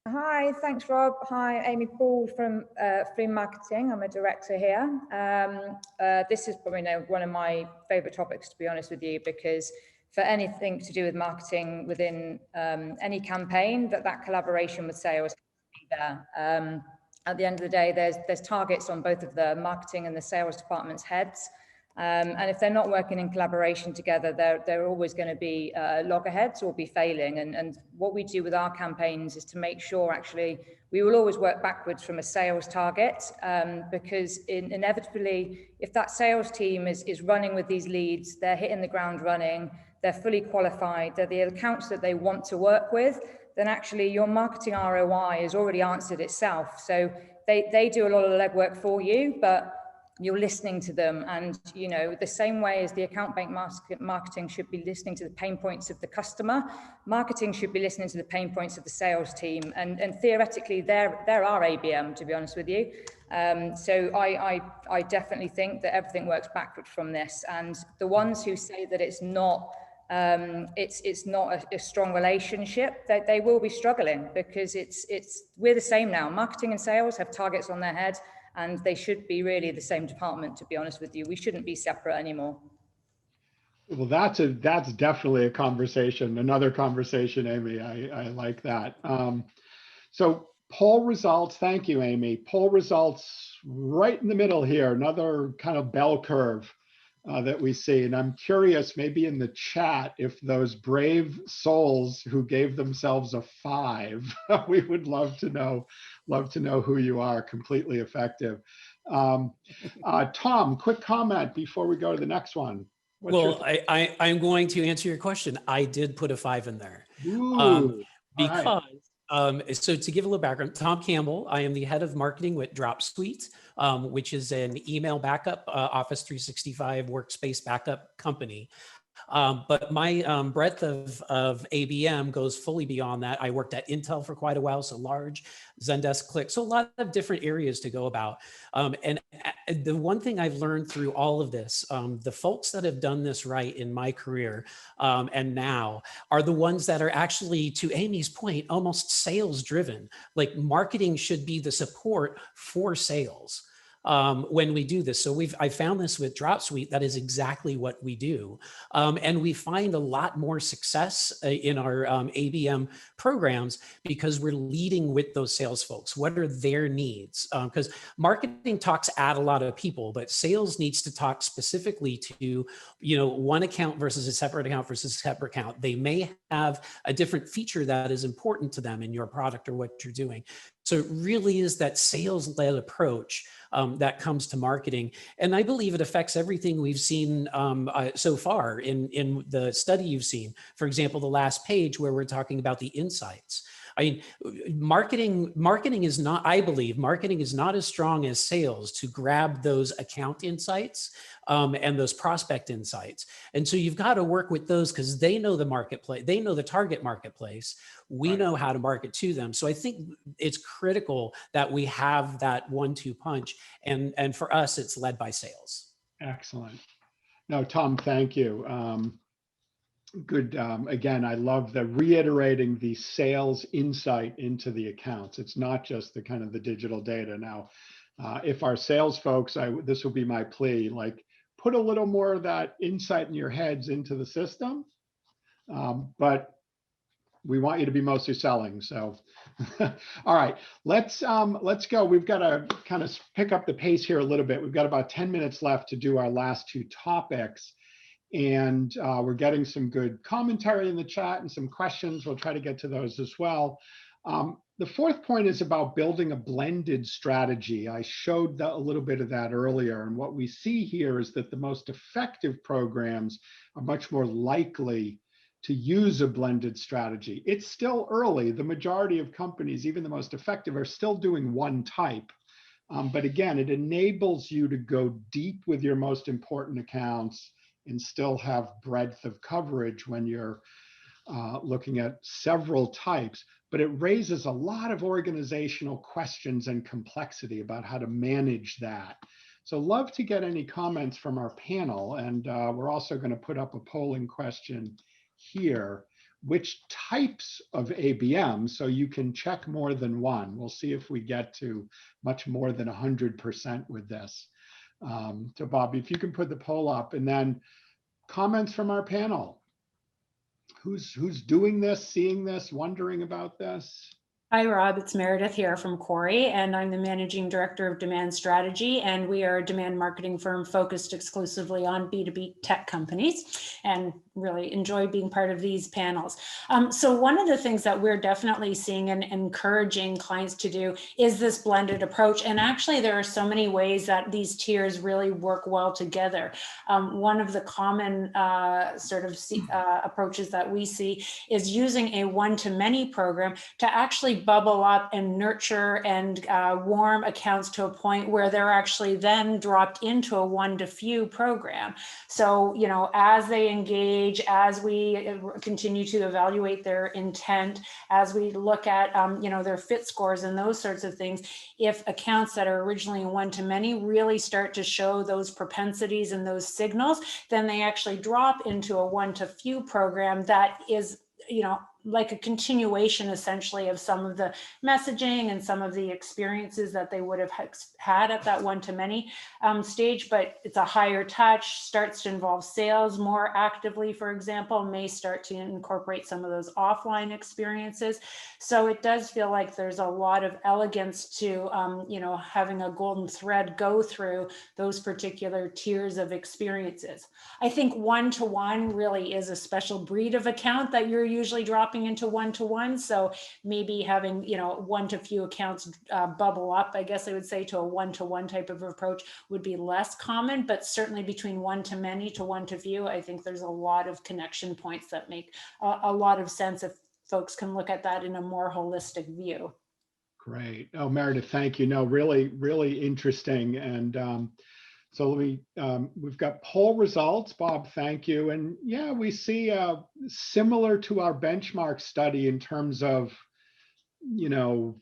Hi, thanks, Rob. Hi, Amy Paul from Free Marketing. I'm a director here. This is probably one of my favorite topics, to be honest with you, because for anything to do with marketing within any campaign, that collaboration with sales has to be there. At the end of the day, there's targets on both of the marketing and the sales department's heads. And if they're not working in collaboration together, they're always going to be loggerheads or be failing. And what we do with our campaigns is to make sure, actually, we will always work backwards from a sales target, because inevitably, if that sales team is running with these leads, they're hitting the ground running, they're fully qualified, they're the accounts that they want to work with, then actually your marketing ROI has already answered itself. So they do a lot of the legwork for you, but you're listening to them. And, you know, the same way as the account bank marketing should be listening to the pain points of the customer, marketing should be listening to the pain points of the sales team. And theoretically, they're our ABM, to be honest with you. So I definitely think that everything works backward from this. And the ones who say that it's not a strong relationship, that they will be struggling, because we're the same now. Marketing and sales have targets on their head, and they should be really the same department, to be honest with you. We shouldn't be separate anymore. Well, that's definitely a conversation, another conversation, Amy. I like that. So poll results, thank you, Amy. Poll results right in the middle here, another kind of bell curve that we see. And I'm curious, maybe in the chat, if those brave souls who gave themselves a 5, we would love to know who you are. Completely effective. Tom, quick comment before we go to the next one. I'm going to answer your question. I did put a 5 in there. Because so to give a little background, Tom Campbell, I am the head of marketing with Dropsuite, which is an email backup, Office 365 workspace backup company. But my breadth of ABM goes fully beyond that. I worked at Intel for quite a while, so large, Zendesk, Click, so a lot of different areas to go about. And the one thing I've learned through all of this, the folks that have done this right in my career and now are the ones that are actually, to Amy's point, almost sales driven. Like marketing should be the support for sales. When we do this. So I found this with Dropsuite, that is exactly what we do. And we find a lot more success in our ABM programs because we're leading with those sales folks. What are their needs? Because marketing talks at a lot of people, but sales needs to talk specifically to, you know, one account versus a separate account versus a separate account. They may have a different feature that is important to them in your product or what you're doing. So it really is that sales-led approach that comes to marketing. And I believe it affects everything we've seen so far in the study you've seen. For example, the last page where we're talking about the insights. I mean, marketing is not, I believe, marketing is not as strong as sales to grab those account insights and those prospect insights. And so you've got to work with those because they know the marketplace, they know the target marketplace. We know how to market to them. So I think it's critical that we have that 1-2 punch. And for us, it's led by sales. excellent. No, Tom, thank you. Good. Again, I love the reiterating the sales insight into the accounts. It's not just the kind of the digital data. Now, if our sales folks, this will be my plea, like put a little more of that insight in your heads into the system. But we want you to be mostly selling. So, all right, let's go. We've got to kind of pick up the pace here a little bit. We've got about 10 minutes left to do our last two topics. And we're getting some good commentary in the chat and some questions. We'll try to get to those as well. The fourth point is about building a blended strategy. I showed a little bit of that earlier. And what we see here is that the most effective programs are much more likely to use a blended strategy. It's still early. The majority of companies, even the most effective, are still doing one type. But again, it enables you to go deep with your most important accounts and still have breadth of coverage when you're looking at several types. But it raises a lot of organizational questions and complexity about how to manage that. So love to get any comments from our panel. And we're also going to put up a polling question here. Which types of ABM, so you can check more than one. We'll see if we get to much more than 100% with this. So Bob, if you can put the poll up, and then comments from our panel. Who's doing this, seeing this, wondering about this? Hi, Rob. It's Meredith here from Corey, and I'm the Managing Director of Demand Strategy, and we are a demand marketing firm focused exclusively on B2B tech companies, and really enjoy being part of these panels. So one of the things that we're definitely seeing and encouraging clients to do is this blended approach. And actually, there are so many ways that these tiers really work well together. One of the common approaches that we see is using a one-to-many program to actually bubble up and nurture and warm accounts to a point where they're actually then dropped into a one-to-few program. So, you know, as they engage, as we continue to evaluate their intent, as we look at, you know, their fit scores and those sorts of things, if accounts that are originally one-to-many really start to show those propensities and those signals, then they actually drop into a one-to-few program that is, you know, like a continuation essentially of some of the messaging and some of the experiences that they would have had at that one-to-many stage, but it's a higher touch, starts to involve sales more actively, for example, may start to incorporate some of those offline experiences. So it does feel like there's a lot of elegance to, you know, having a golden thread go through those particular tiers of experiences. I think one-to-one really is a special breed of account that you're usually dropping into one-to-one. So maybe having, you know, one-to-few accounts bubble up, I guess I would say, to a one-to-one type of approach would be less common, but certainly between one-to-many to one-to-few, I think there's a lot of connection points that make a lot of sense if folks can look at that in a more holistic view. Great. Oh, Meredith, thank you. No, really, really interesting. And so we've got poll results. Bob, thank you. And yeah, we see similar to our benchmark study in terms of, you know,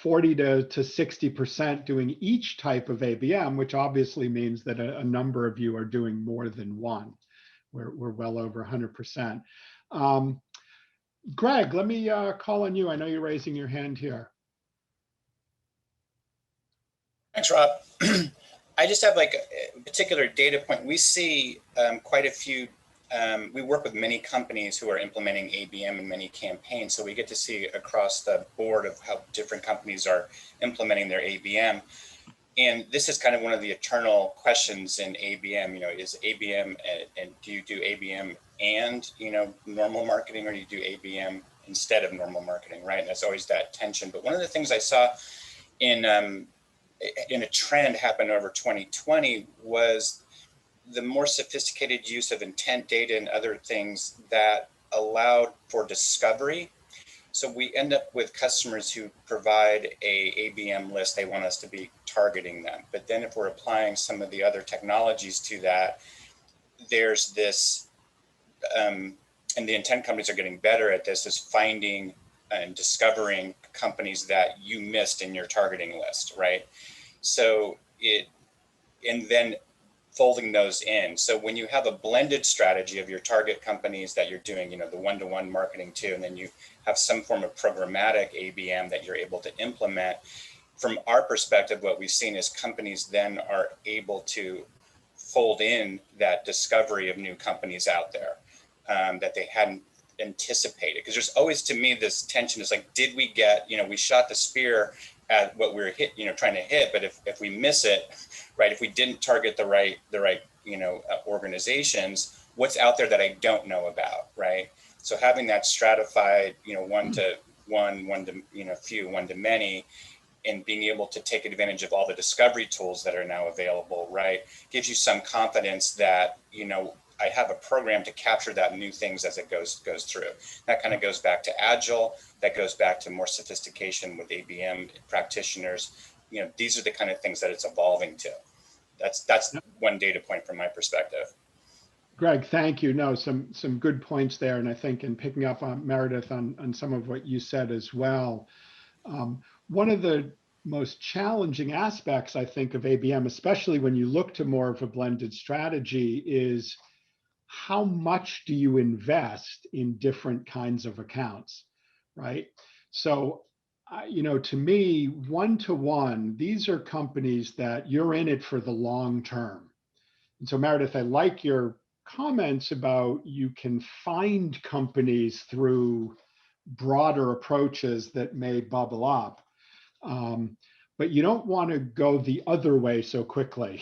40 to 60% doing each type of ABM, which obviously means that a number of you are doing more than one. We're well over 100%. Greg, let me call on you. I know you're raising your hand here. Thanks, Rob. I just have like a particular data point. We see quite a few, we work with many companies who are implementing ABM in many campaigns. So we get to see across the board of how different companies are implementing their ABM. And this is kind of one of the eternal questions in ABM, you know, is ABM, and do you do ABM and, you know, normal marketing, or do you do ABM instead of normal marketing, right? And there's always that tension. But one of the things I saw in a trend happened over 2020 was the more sophisticated use of intent data and other things that allowed for discovery. So we end up with customers who provide a ABM list. They want us to be targeting them. But then if we're applying some of the other technologies to that, there's this, and the intent companies are getting better at this, is finding and discovering companies that you missed in your targeting list, right? So and then folding those in. So when you have a blended strategy of your target companies that you're doing, you know, the one-to-one marketing too, and then you have some form of programmatic ABM that you're able to implement, from our perspective, what we've seen is companies then are able to fold in that discovery of new companies out there that they hadn't anticipate it? Because there's always, to me, this tension is like, did we get, we shot the spear at what we were trying to hit, but if we miss it, right, if we didn't target the right organizations, what's out there that I don't know about, right? So having that stratified, one to few, one to many, and being able to take advantage of all the discovery tools that are now available, right, gives you some confidence that, I have a program to capture that new things as it goes through. That kind of goes back to Agile, that goes back to more sophistication with ABM practitioners. These are the kind of things that it's evolving to. That's one data point from my perspective. Greg, thank you. No, some good points there. And I think in picking up on Meredith on some of what you said as well, one of the most challenging aspects, I think, of ABM, especially when you look to more of a blended strategy, is how much do you invest in different kinds of accounts, right? So, to me, one-to-one, these are companies that you're in it for the long term. And so, Meredith, I like your comments about you can find companies through broader approaches that may bubble up. But you don't want to go the other way so quickly,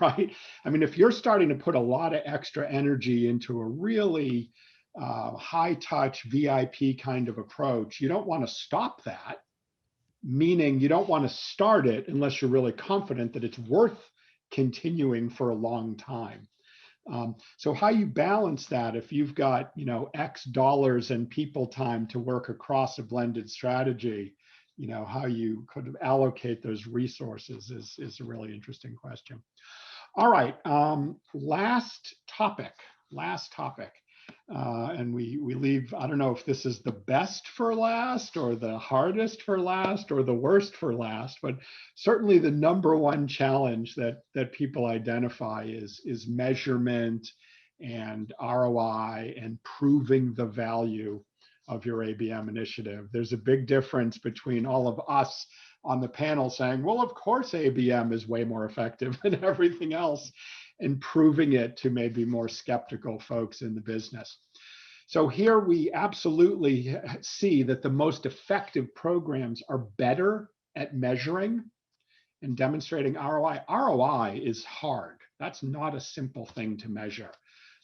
right? I mean, if you're starting to put a lot of extra energy into a really high touch VIP kind of approach, you don't want to stop that, meaning you don't want to start it unless you're really confident that it's worth continuing for a long time. So how you balance that, if you've got, X dollars and people time to work across a blended strategy, how you could allocate those resources is a really interesting question. All right, last topic. And we leave, I don't know if this is the best for last or the hardest for last or the worst for last, but certainly the number one challenge that people identify is measurement and ROI and proving the value of your ABM initiative. There's a big difference between all of us on the panel saying, well, of course ABM is way more effective than everything else, and proving it to maybe more skeptical folks in the business. So here we absolutely see that the most effective programs are better at measuring and demonstrating ROI. ROI is hard. That's not a simple thing to measure.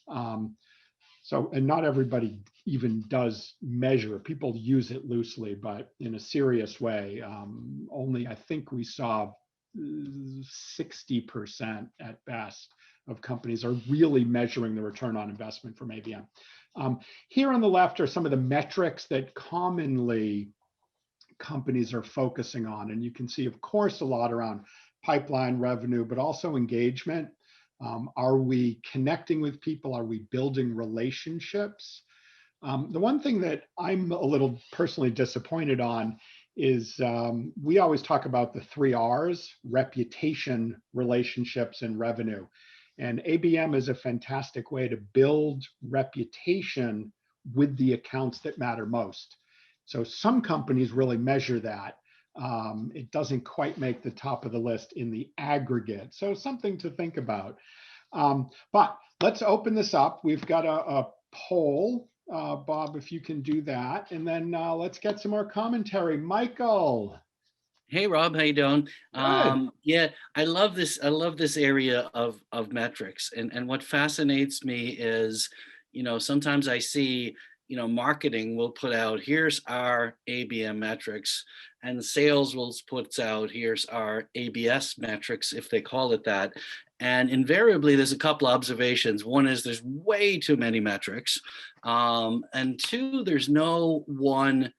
And not everybody even does measure. People use it loosely, but in a serious way. Only I think we saw 60% at best of companies are really measuring the return on investment from ABM. Here on the left are some of the metrics that commonly companies are focusing on. And you can see, of course, a lot around pipeline revenue, but also engagement. Are we connecting with people? Are we building relationships? The one thing that I'm a little personally disappointed on is we always talk about the 3 R's: reputation, relationships, and revenue. And ABM is a fantastic way to build reputation with the accounts that matter most. So some companies really measure that. It doesn't quite make the top of the list in the aggregate. So something to think about. But let's open this up. We've got a poll. Bob, if you can do that. And then let's get some more commentary. Michael. Hey, Rob, how you doing? Good. Yeah, I love this area of metrics. And what fascinates me is, sometimes I see, marketing will put out, here's our ABM metrics, and sales will put out, here's our ABS metrics, if they call it that. And invariably, there's a couple observations. One is there's way too many metrics. And two, there's no one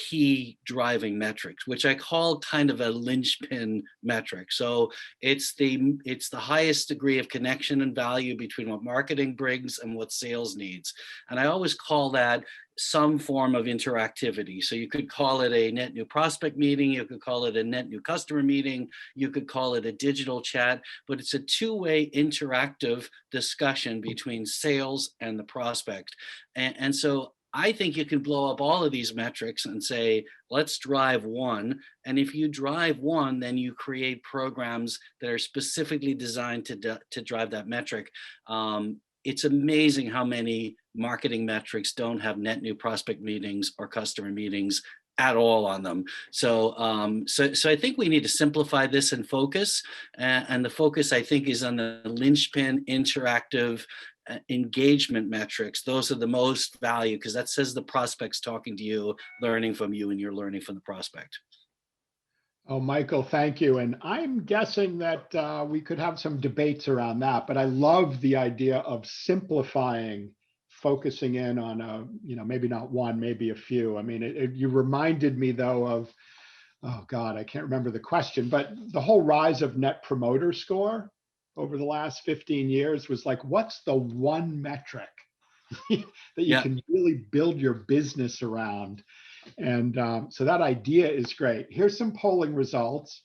key driving metrics, which I call kind of a linchpin metric. So it's the highest degree of connection and value between what marketing brings and what sales needs. And I always call that some form of interactivity. So you could call it a net new prospect meeting, you could call it a net new customer meeting, you could call it a digital chat, but it's a two-way interactive discussion between sales and the prospect. And so I think you can blow up all of these metrics and say, let's drive one. And if you drive one, then you create programs that are specifically designed to drive that metric. it's amazing how many marketing metrics don't have net new prospect meetings or customer meetings at all on them. So, so I think we need to simplify this and focus. And the focus, I think, is on the linchpin interactive engagement metrics. Those are the most value because that says the prospect's talking to you, learning from you, and you're learning from the prospect. Oh, Michael, thank you. And I'm guessing that we could have some debates around that, but I love the idea of simplifying, focusing in on a, maybe not one, maybe a few. I mean, you reminded me though of, oh God, I can't remember the question, but the whole rise of Net Promoter Score over the last 15 years was like, what's the one metric that you can really build your business around? And so that idea is great. Here's some polling results.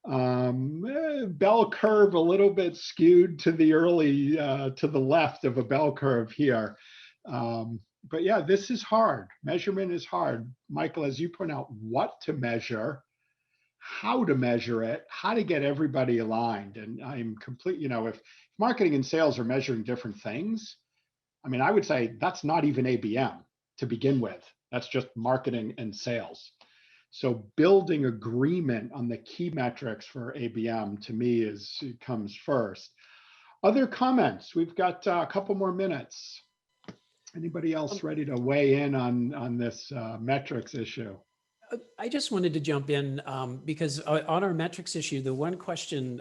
Bell curve a little bit skewed to the early, to the left of a bell curve here. But yeah, this is hard. Measurement is hard. Michael, as you point out, what to measure, how to measure it, how to get everybody aligned. And I'm complete, if marketing and sales are measuring different things, I mean, I would say that's not even ABM to begin with. That's just marketing and sales. So building agreement on the key metrics for ABM to me comes first. Other comments? We've got a couple more minutes. Anybody else ready to weigh in on this metrics issue? I just wanted to jump in because on our metrics issue, the one question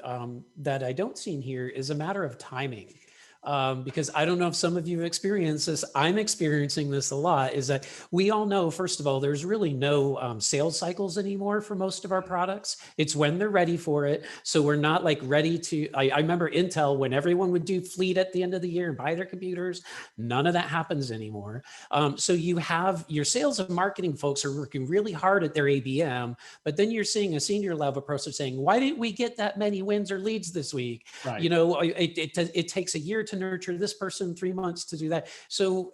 that I don't see in here is a matter of timing. Because I don't know if some of you have experienced this. I'm experiencing this a lot, is that we all know, first of all, there's really no sales cycles anymore for most of our products. It's when they're ready for it. So we're not like ready to, I remember Intel, when everyone would do fleet at the end of the year and buy their computers, none of that happens anymore. So you have your sales and marketing folks are working really hard at their ABM, but then you're seeing a senior level person saying, why didn't we get that many wins or leads this week? Right. It takes a year to nurture this person, 3 months to do that. So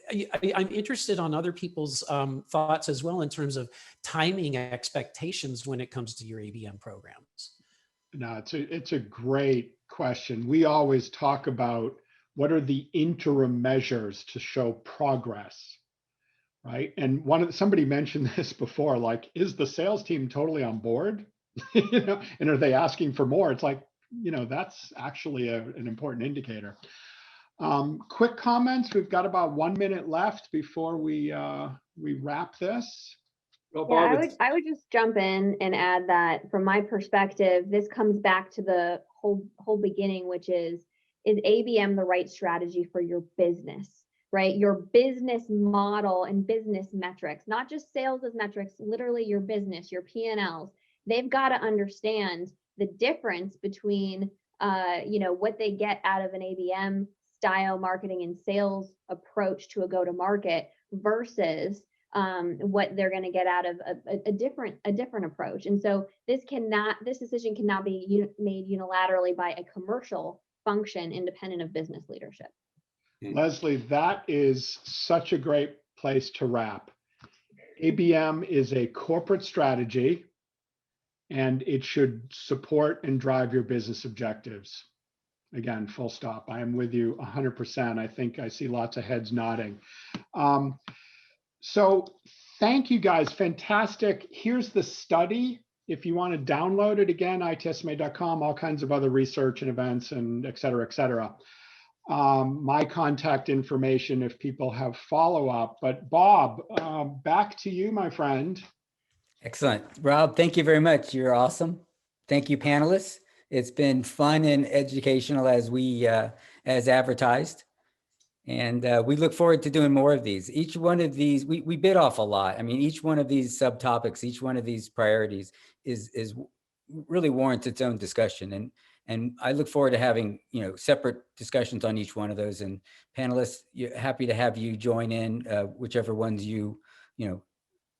I'm interested on other people's thoughts as well in terms of timing expectations when it comes to your ABM programs. No, it's a great question. We always talk about what are the interim measures to show progress, right? And somebody mentioned this before, like, is the sales team totally on board? And are they asking for more? It's like, that's actually an important indicator. Quick comments. We've got about 1 minute left before we wrap this. Well, Yeah, I would just jump in and add that from my perspective, this comes back to the whole beginning, which is ABM the right strategy for your business, right? Your business model and business metrics, not just sales as metrics, literally your business, your P&Ls. They've got to understand the difference between what they get out of an ABM style marketing and sales approach to a go-to-market versus what they're going to get out of a different approach. And so this decision cannot be made unilaterally by a commercial function independent of business leadership. Leslie, that is such a great place to wrap. ABM is a corporate strategy, and it should support and drive your business objectives. Again, full stop. I am with you 100%. I think I see lots of heads nodding. So thank you guys. Fantastic. Here's the study. If you want to download it, again, ITSMA.com, all kinds of other research and events and et cetera, et cetera. My contact information if people have follow-up. But Bob, back to you, my friend. Excellent. Rob, thank you very much. You're awesome. Thank you, panelists. It's been fun and educational as advertised. And we look forward to doing more of these. Each one of these, we bit off a lot. I mean, each one of these subtopics, each one of these priorities is really warrants its own discussion. And I look forward to having, separate discussions on each one of those. And panelists, happy to have you join in, whichever ones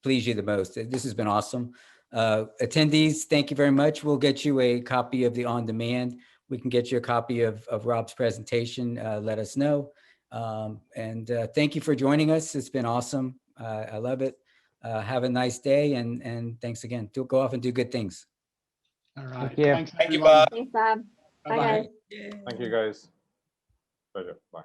please you the most. This has been awesome. Attendees, thank you very much. We'll get you a copy of the on-demand. We can get you a copy of Rob's presentation. Let us know. And thank you for joining us. It's been awesome. I love it. Have a nice day, and thanks again. Go off and do good things. All right. Thank you. Thanks, Thank you, everyone. Bob. Thanks, Bob. Bye, Bye-bye. guys. Thank you, guys. Pleasure. Bye.